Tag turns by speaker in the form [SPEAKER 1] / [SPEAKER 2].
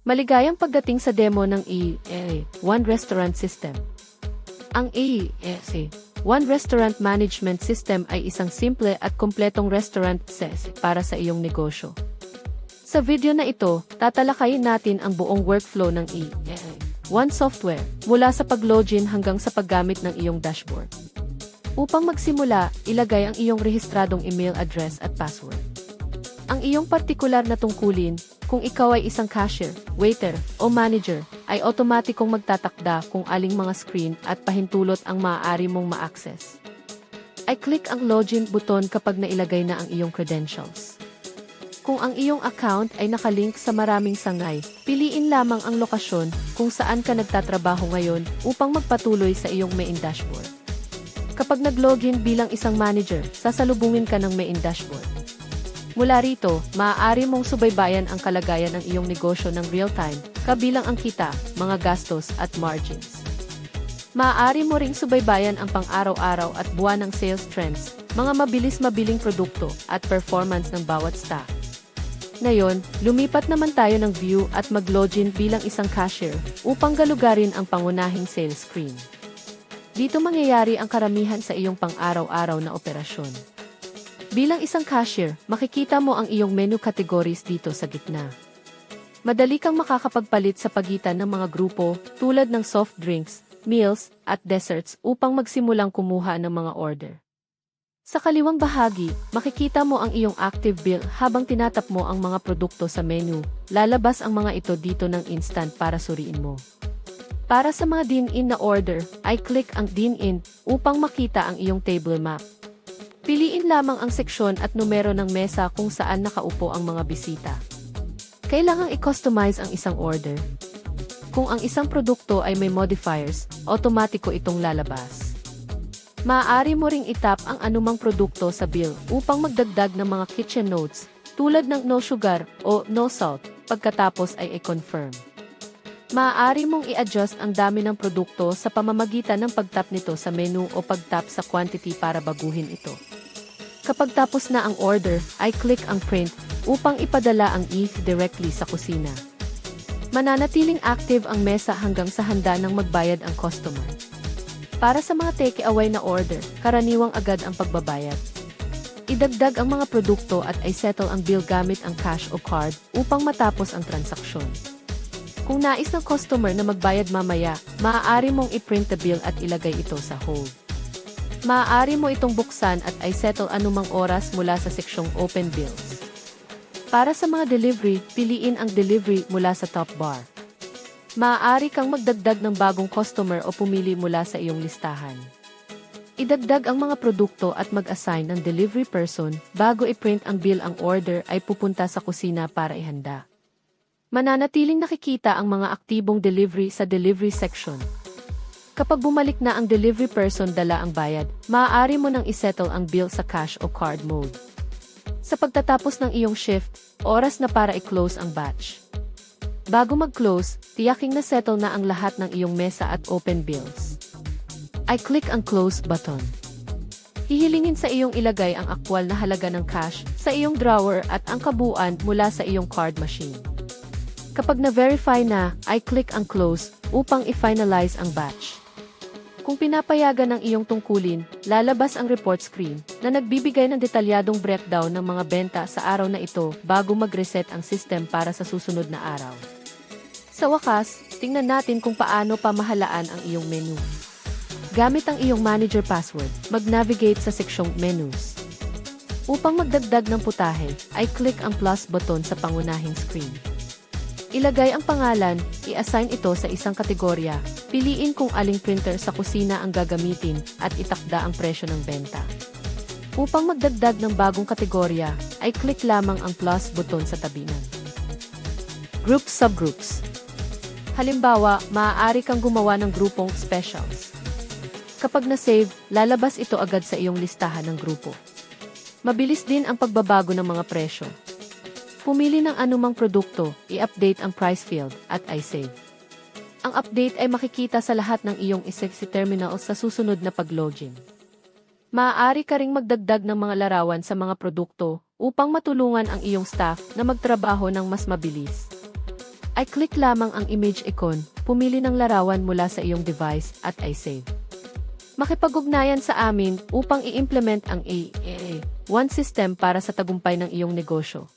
[SPEAKER 1] Maligayang pagdating sa demo ng One Restaurant System. Ang One Restaurant Management System ay isang simple at kumpletong restaurant SaaS para sa iyong negosyo. Sa video na ito, tatalakayin natin ang buong workflow ng One Software, mula sa pag-login hanggang sa paggamit ng iyong dashboard. Upang magsimula, ilagay ang iyong rehistradong email address at password. Ang iyong partikular na tungkulin, kung ikaw ay isang cashier, waiter, o manager, ay otomatikong magtatakda kung aling mga screen at pahintulot ang maaari mong ma-access. I-click ang login button kapag nailagay na ang iyong credentials. Kung ang iyong account ay nakalink sa maraming sangay, piliin lamang ang lokasyon kung saan ka nagtatrabaho ngayon upang magpatuloy sa iyong main dashboard. Kapag nag-login bilang isang manager, sasalubungin ka ng main dashboard. Mula rito, maaari mong subaybayan ang kalagayan ng iyong negosyo ng real-time, kabilang ang kita, mga gastos at margins. Maaari mo ring subaybayan ang pang-araw-araw at buwan ng sales trends, mga mabilis-mabiling produkto at performance ng bawat staff. Ngayon, lumipat naman tayo ng view at mag-login bilang isang cashier upang galugarin ang pangunahing sales screen. Dito mangyayari ang karamihan sa iyong pang-araw-araw na operasyon. Bilang isang cashier, makikita mo ang iyong menu categories dito sa gitna. Madali kang makakapagpalit sa pagitan ng mga grupo tulad ng soft drinks, meals, at desserts upang magsimulang kumuha ng mga order. Sa kaliwang bahagi, makikita mo ang iyong active bill habang tinatap mo ang mga produkto sa menu. Lalabas ang mga ito dito ng instant para suriin mo. Para sa mga din-in na order, i-click ang din-in upang makita ang iyong table map. Piliin lamang ang seksyon at numero ng mesa kung saan nakaupo ang mga bisita. Kailangang i-customize ang isang order. Kung ang isang produkto ay may modifiers, otomatiko itong lalabas. Maaari mo ring itap ang anumang produkto sa bill upang magdagdag ng mga kitchen notes tulad ng no sugar o no salt, pagkatapos ay i-confirm. Maaari mong i-adjust ang dami ng produkto sa pamamagitan ng pagtap nito sa menu o pagtap sa quantity para baguhin ito. Kapag tapos na ang order, i-click ang print upang ipadala ang directly sa kusina. Mananatiling active ang mesa hanggang sa handa ng magbayad ang customer. Para sa mga take-away na order, karaniwang agad ang pagbabayad. Idagdag ang mga produkto at i-settle ang bill gamit ang cash o card upang matapos ang transaksyon. Kung nais ng customer na magbayad mamaya, maaari mong i-print the bill at ilagay ito sa hold. Maaari mo itong buksan at i-settle anumang oras mula sa seksyong Open Bills. Para sa mga delivery, piliin ang delivery mula sa top bar. Maaari kang magdagdag ng bagong customer o pumili mula sa iyong listahan. Idagdag ang mga produkto at mag-assign ng delivery person bago i-print ang bill. Ang order ay pupunta sa kusina para ihanda. Mananatiling nakikita ang mga aktibong delivery sa delivery section. Kapag bumalik na ang delivery person dala ang bayad, maaari mo nang isettle ang bill sa cash o card mode. Sa pagtatapos ng iyong shift, oras na para i-close ang batch. Bago mag-close, tiyaking na settle na ang lahat ng iyong mesa at open bills. I-click ang close button. Hihilingin sa iyong ilagay ang aktwal na halaga ng cash sa iyong drawer at ang kabuuan mula sa iyong card machine. Kapag na-verify na, i-click ang close upang i-finalize ang batch. Kung pinapayagan ng iyong tungkulin, lalabas ang report screen na nagbibigay ng detalyadong breakdown ng mga benta sa araw na ito bago mag-reset ang system para sa susunod na araw. Sa wakas, tingnan natin kung paano pamahalaan ang iyong menu. Gamit ang iyong manager password, mag-navigate sa seksyong menus. Upang magdagdag ng putahe, i-click ang plus button sa pangunahing screen. Ilagay ang pangalan, i-assign ito sa isang kategorya, piliin kung aling printer sa kusina ang gagamitin, at itakda ang presyo ng benta. Upang magdagdag ng bagong kategorya, ay click lamang ang plus button sa tabi nun. Group subgroups. Halimbawa, maaari kang gumawa ng grupong specials. Kapag na-save, lalabas ito agad sa iyong listahan ng grupo. Mabilis din ang pagbabago ng mga presyo. Pumili ng anumang produkto, i-update ang price field, at i-save. Ang update ay makikita sa lahat ng iyong ESEC terminals sa susunod na pag-login. Maaari ka ring magdagdag ng mga larawan sa mga produkto upang matulungan ang iyong staff na magtrabaho ng mas mabilis. ay click lamang ang image icon, pumili ng larawan mula sa iyong device at i-save. Makipag-ugnayan sa amin upang i-implement ang AI One system para sa tagumpay ng iyong negosyo.